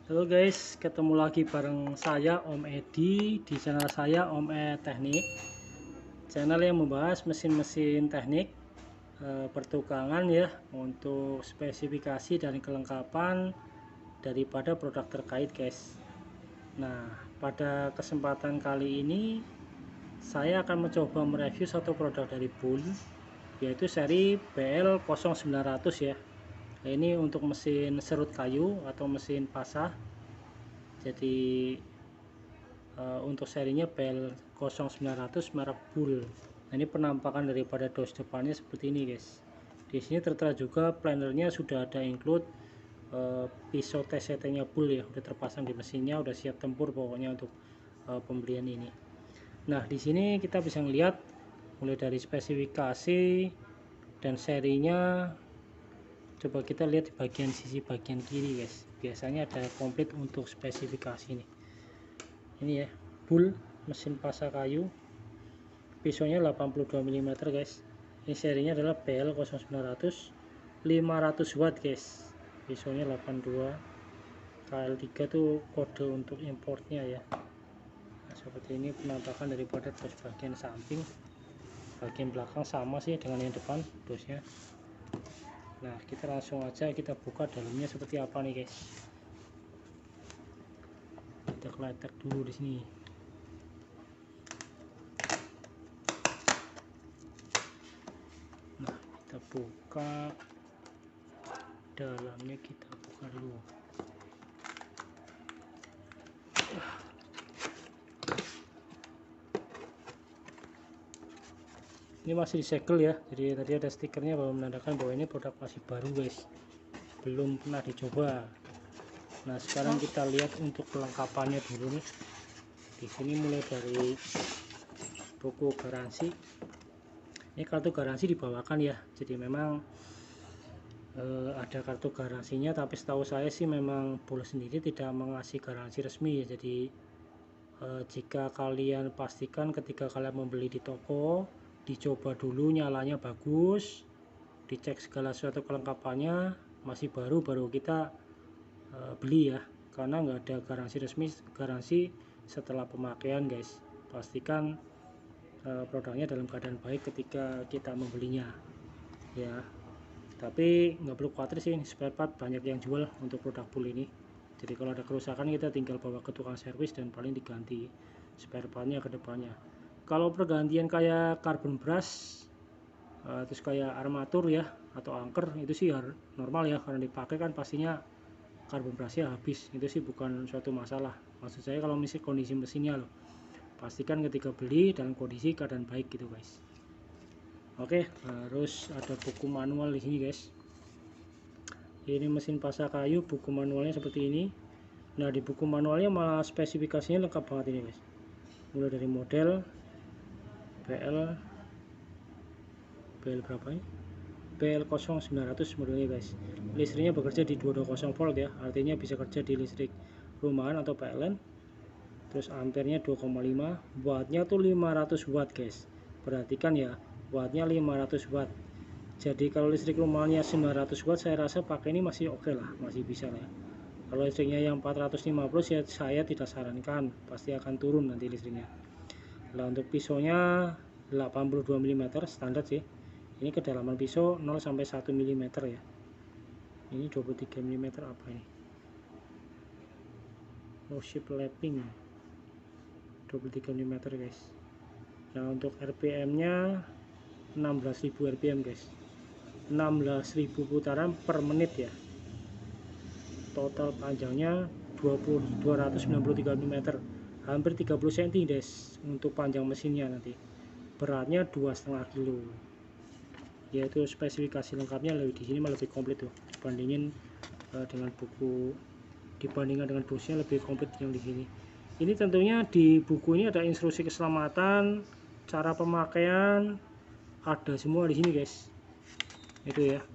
Halo guys, ketemu lagi bareng saya Om Edi di channel saya Om Ed Teknik, channel yang membahas mesin-mesin teknik pertukangan ya, untuk spesifikasi dan kelengkapan daripada produk terkait guys. Nah, pada kesempatan kali ini saya akan mencoba mereview satu produk dari Bull, yaitu seri BL0900 ya. Nah, ini untuk mesin serut kayu atau mesin pasah. Jadi untuk serinya BL0900 merek Bull. Nah, ini penampakan daripada dos depannya seperti ini guys. Di sini tertera juga planernya sudah ada include pisau TCT nya Bull ya, udah terpasang di mesinnya, udah siap tempur pokoknya untuk pembelian ini. Nah, di sini kita bisa melihat mulai dari spesifikasi dan serinya. Coba kita lihat di bagian sisi bagian kiri guys, biasanya ada komplit untuk spesifikasi ini ya. Bull mesin pasah kayu, pisaunya 82 mm guys. Ini serinya adalah BL0900 500 watt guys. Pisaunya 82. KL3 tuh kode untuk importnya ya. Nah, seperti ini penampakan daripada dos bagian samping. Bagian belakang sama sih dengan yang depan dosnya. Nah, kita langsung aja kita buka dalamnya seperti apa nih guys. Kita kletek dulu di sini. Nah, kita buka dalamnya, kita buka dulu. Ini masih disegel ya, jadi tadi ada stikernya bahwa menandakan bahwa ini produk masih baru guys, belum pernah dicoba. Nah, sekarang kita lihat untuk kelengkapannya dulu nih. Di sini mulai dari buku garansi. Ini kartu garansi dibawakan ya, jadi memang ada kartu garansinya, tapi setahu saya sih memang Bull sendiri tidak mengasih garansi resmi ya. Jadi jika kalian pastikan ketika kalian membeli di toko, dicoba dulu nyalanya bagus, dicek segala sesuatu kelengkapannya masih baru kita beli ya, karena nggak ada garansi resmi. Garansi setelah pemakaian guys, pastikan produknya dalam keadaan baik ketika kita membelinya ya. Tapi nggak perlu khawatir sih, spare part banyak yang jual untuk produk Bull ini. Jadi kalau ada kerusakan kita tinggal bawa ke tukang servis dan paling diganti spare partnya ke depannya. Kalau pergantian kayak carbon brush terus kayak armatur ya atau anker, itu sih normal ya, karena dipakai kan pastinya carbon brushnya habis. Itu sih bukan suatu masalah. Maksud saya kalau kondisi mesinnya loh, pastikan ketika beli dalam kondisi keadaan baik gitu guys. Oke, harus ada buku manual di sini guys. Ini mesin pasah kayu, buku manualnya seperti ini. Nah, di buku manualnya malah spesifikasinya lengkap banget ini guys, mulai dari model BL berapa ini, BL0900 modelnya guys. Listriknya bekerja di 220 volt ya, artinya bisa kerja di listrik rumahan atau PLN. Terus ampernya 2,5, wattnya tuh 500 watt guys. Perhatikan ya, wattnya 500 watt. Jadi kalau listrik rumahannya 900 watt, saya rasa pakai ini masih oke lah, masih bisa lah ya. Kalau listriknya yang 450 saya tidak sarankan, pasti akan turun nanti listriknya. Nah, untuk pisaunya 82 mm standar sih. Ini kedalaman pisau 0 sampai 1 mm ya. Ini 23 mm apa ini? Oh, ship lapping 23 mm guys. Nah, untuk RPM-nya 16.000 RPM guys. 16.000 putaran per menit ya. Total panjangnya 293 mm, hampir 30 cm guys untuk panjang mesinnya. Nanti beratnya 2,5 kilo. Yaitu spesifikasi lengkapnya lebih di sini lebih komplit tuh, dibandingkan dengan busnya lebih komplit yang di sini. Ini tentunya di buku ini ada instruksi keselamatan, cara pemakaian, ada semua di sini guys. Itu ya.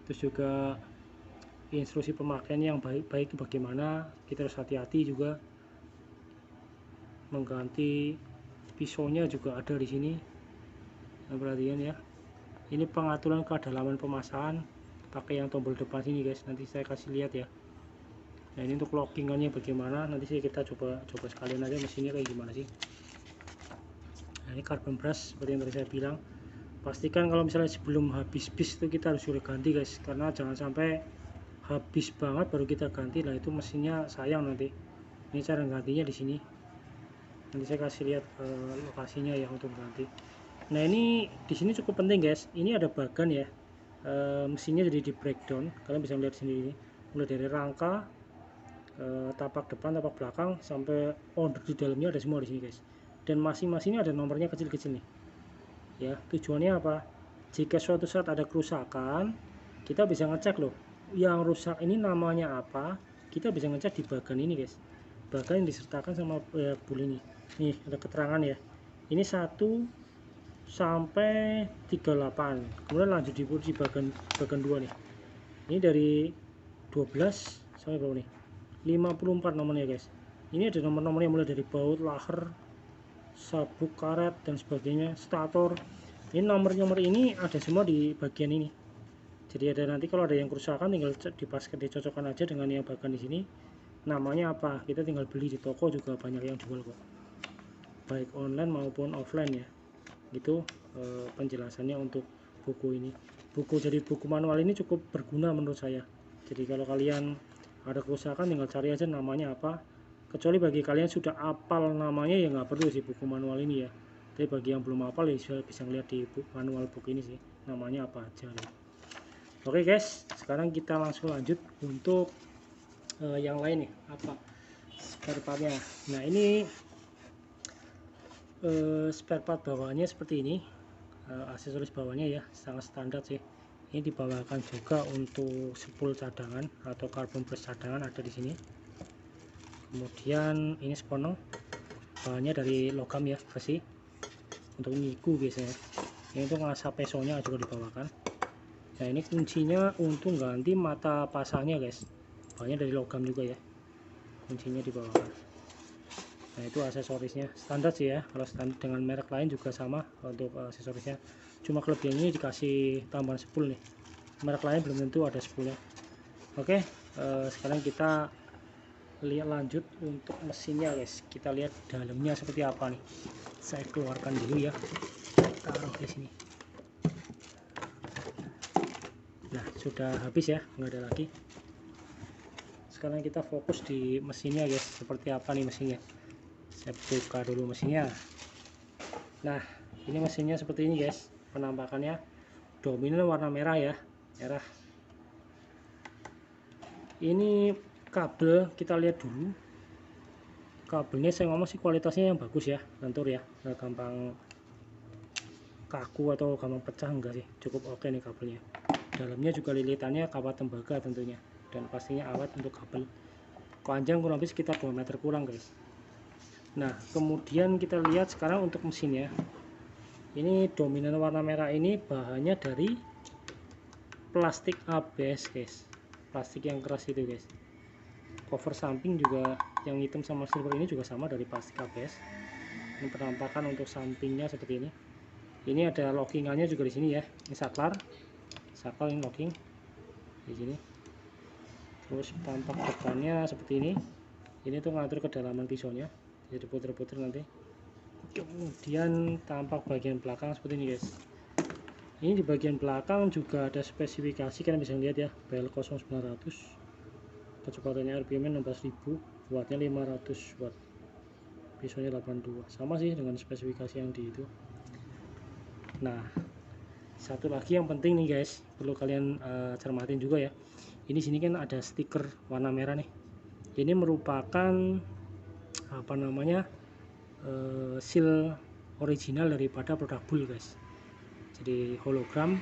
Terus juga instruksi pemakaian yang baik bagaimana, kita harus hati-hati juga. Mengganti pisaunya juga ada di sini. Nah, perhatian ya. Ini pengaturan kedalaman pemasangan pakai yang tombol depan sini guys, nanti saya kasih lihat ya. Nah ini untuk lockingannya bagaimana, nanti sih kita coba sekalian aja mesinnya kayak gimana sih. Nah ini carbon brush seperti yang tadi saya bilang, pastikan kalau misalnya sebelum habis bis itu kita harus sudah ganti guys, karena jangan sampai habis banget baru kita ganti, lah itu mesinnya sayang nanti. Ini cara gantinya di sini, nanti saya kasih lihat lokasinya ya untuk ganti. Nah ini di sini cukup penting guys, ini ada bagan ya, mesinnya jadi di breakdown, kalian bisa lihat sendiri, mulai dari rangka, tapak depan, tapak belakang, sampai order di dalamnya ada semua di sini guys. Dan masing-masingnya ada nomornya kecil-kecil nih. Ya, tujuannya apa? Jika suatu saat ada kerusakan, kita bisa ngecek loh, yang rusak ini namanya apa. Kita bisa ngecek di bagan ini guys, bagan yang disertakan sama bul ini. Nih ada keterangan ya, ini 1 sampai 38, kemudian lanjut di bagan 2 nih, ini dari 12 sampai berapa nih, 54 nomornya guys. Ini ada nomor-nomornya mulai dari baut, laher, sabuk, karet dan sebagainya, stator. Ini nomor-nomor ini ada semua di bagian ini. Jadi ada nanti kalau ada yang kerusakan tinggal dicocokkan aja dengan yang bagian di sini. Namanya apa? Kita tinggal beli di toko juga banyak yang jual kok. Baik online maupun offline ya. Itu penjelasannya untuk buku ini. Jadi buku manual ini cukup berguna menurut saya. Jadi kalau kalian ada kerusakan tinggal cari aja namanya apa. Kecuali bagi kalian sudah apal namanya ya nggak perlu sih buku manual ini ya. Tapi bagi yang belum apal ya bisa lihat di manual buku ini sih namanya apa aja nih. Oke guys, sekarang kita langsung lanjut untuk yang lain nih, apa spare partnya. Nah ini spare part bawahnya seperti ini, aksesoris bawahnya ya sangat standar sih. Ini dibawakan juga untuk spool cadangan atau carbon brush cadangan ada di sini. Kemudian ini sponeng, bahannya dari logam ya, besi untuk nyiku biasanya. Ini untuk ngasap pesonya juga dibawakan. Nah ini kuncinya untuk ganti mata pasangnya guys, bahannya dari logam juga ya, kuncinya dibawakan. Nah itu aksesorisnya standar sih ya, kalau standar dengan merek lain juga sama untuk aksesorisnya, cuma kelebihannya dikasih tambahan spool nih, merek lain belum tentu ada spoolnya. Oke, sekarang kita lihat lanjut untuk mesinnya guys, kita lihat dalamnya seperti apa nih. Saya keluarkan dulu ya, taruh di sini. Nah sudah habis ya, nggak ada lagi. Sekarang kita fokus di mesinnya guys, seperti apa nih mesinnya. Saya buka dulu mesinnya. Nah ini mesinnya seperti ini guys, penampakannya dominan warna merah ya, merah. Ini kabel kita lihat dulu, kabelnya saya ngomong sih kualitasnya yang bagus ya, lentur ya, nggak gampang kaku atau gampang pecah, enggak sih, cukup oke nih kabelnya. Dalamnya juga lilitannya kawat tembaga tentunya, dan pastinya awet untuk kabel. Panjang kurang lebih sekitar 2 meter kurang guys. Nah kemudian kita lihat sekarang untuk mesinnya. Ini dominan warna merah ini bahannya dari plastik ABS guys, plastik yang keras itu guys. Cover samping juga yang hitam sama silver ini juga sama dari plastik ABS. Ini penampakan untuk sampingnya seperti ini. Ini ada lockingannya juga di sini ya, ini saklar ini locking di sini. Terus tampak depannya seperti ini. Ini tuh ngatur kedalaman pisaunya, jadi puter-puter nanti. Kemudian tampak bagian belakang seperti ini guys. Ini di bagian belakang juga ada spesifikasi, kalian bisa lihat ya, BL0900, kecepatannya RPM 16.000, wattnya 500 watt, pisaunya 82, sama sih dengan spesifikasi yang di itu. Nah satu lagi yang penting nih guys, perlu kalian cermatin juga ya. Ini sini kan ada stiker warna merah nih. Ini merupakan apa namanya, seal original daripada produk bull guys. Jadi hologram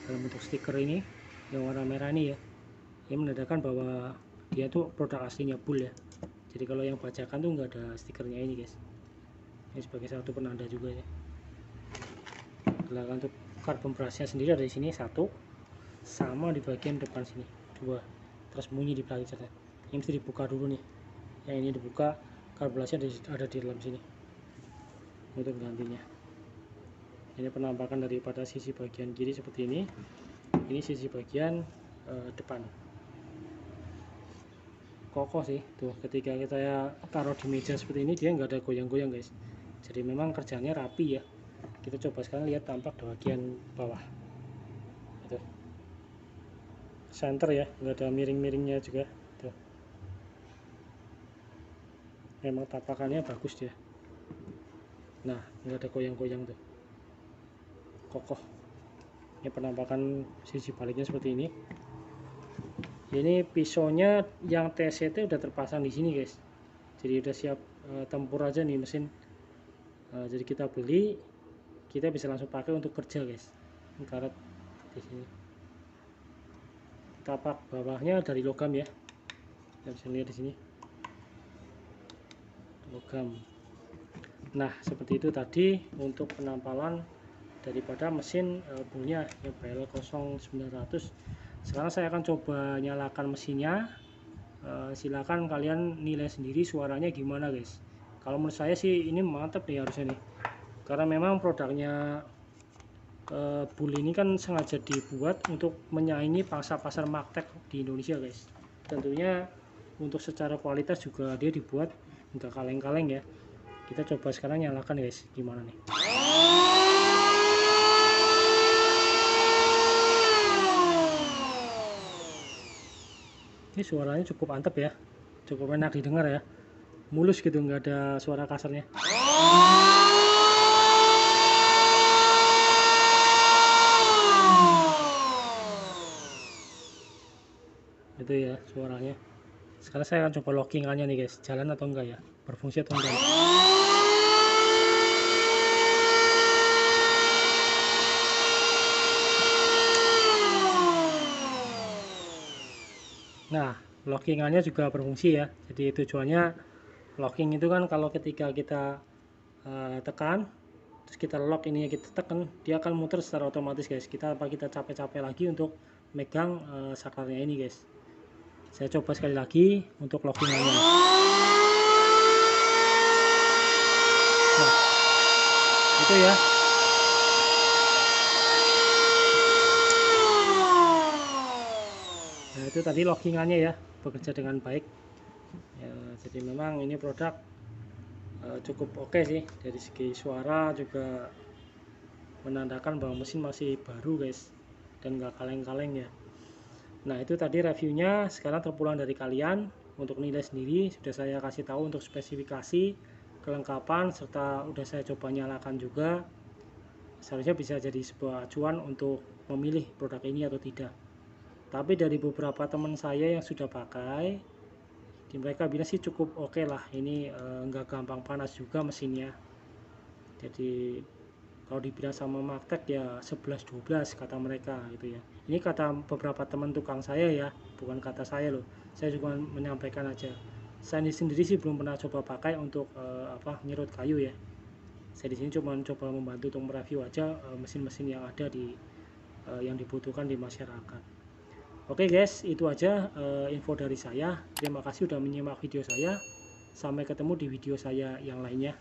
dalam bentuk stiker ini yang warna merah ini ya. Ini menandakan bahwa dia tuh produk aslinya bull ya. Jadi kalau yang bajakan tuh nggak ada stikernya ini guys. Ini sebagai satu penanda juga ya. Belakang untuk carbon brushnya sendiri ada di sini 1, sama di bagian depan sini 2, terus bunyi di belakang. Ini mesti dibuka dulu nih, yang ini dibuka, carbon brushnya ada di dalam sini untuk gantinya. Ini penampakan daripada sisi bagian kiri seperti ini. Ini sisi bagian depan. kokoh sih tuh. Ketika kita taruh di meja seperti ini dia nggak ada goyang-goyang guys, jadi memang kerjanya rapi ya. Kita coba sekarang lihat tampak di bagian bawah itu center ya, nggak ada miring-miringnya juga tuh. Memang tapakannya bagus dia. Nah, nggak ada goyang-goyang tuh, kokoh. Ini penampakan sisi baliknya seperti ini. Ini pisaunya yang TCT udah terpasang di sini guys, jadi udah siap tempur aja nih mesin. Jadi kita beli, kita bisa langsung pakai untuk kerja guys. Ini karet di sini. Tapak bawahnya dari logam ya, kita bisa lihat di sini logam. Nah seperti itu tadi untuk penampalan daripada mesin punya yang BL0900. Sekarang saya akan coba nyalakan mesinnya. Silakan kalian nilai sendiri suaranya gimana guys. Kalau menurut saya sih ini mantap nih harusnya nih, karena memang produknya Bull ini kan sengaja dibuat untuk menyaingi pasar Magtek di Indonesia guys. Tentunya untuk secara kualitas juga dia dibuat nggak kaleng-kaleng ya. Kita coba sekarang nyalakan guys, gimana nih. Ini suaranya cukup mantap ya, cukup enak didengar ya, mulus gitu, nggak ada suara kasarnya. Itu ya suaranya. Sekarang saya akan coba lockingannya nih guys, jalan atau enggak ya, berfungsi atau enggak. Nah, lockingannya juga berfungsi ya. Jadi tujuannya locking itu kan kalau ketika kita tekan, terus kita lock ini, kita tekan, dia akan muter secara otomatis guys. Kita capek-capek lagi untuk megang saklarnya ini guys. Saya coba sekali lagi untuk lockingannya. Nah, itu ya. Nah itu tadi lockingannya ya, bekerja dengan baik ya. Jadi memang ini produk cukup oke sih, dari segi suara juga menandakan bahwa mesin masih baru guys, dan nggak kaleng-kaleng ya. Nah itu tadi reviewnya. Sekarang terpulang dari kalian untuk nilai sendiri. Sudah saya kasih tahu untuk spesifikasi, kelengkapan, serta udah saya coba nyalakan juga. Seharusnya bisa jadi sebuah acuan untuk memilih produk ini atau tidak. Tapi dari beberapa teman saya yang sudah pakai, mereka bilang sih cukup oke lah. Ini nggak gampang panas juga mesinnya. Jadi kalau dibilang sama Magtek ya 11-12 kata mereka gitu ya. Ini kata beberapa teman tukang saya ya, bukan kata saya loh. Saya juga menyampaikan aja. Saya sendiri sih belum pernah coba pakai untuk nyerut kayu ya. Saya di sini cuma coba membantu untuk mereview aja mesin-mesin yang ada di yang dibutuhkan di masyarakat. Oke guys, itu aja info dari saya. Terima kasih sudah menyimak video saya. Sampai ketemu di video saya yang lainnya.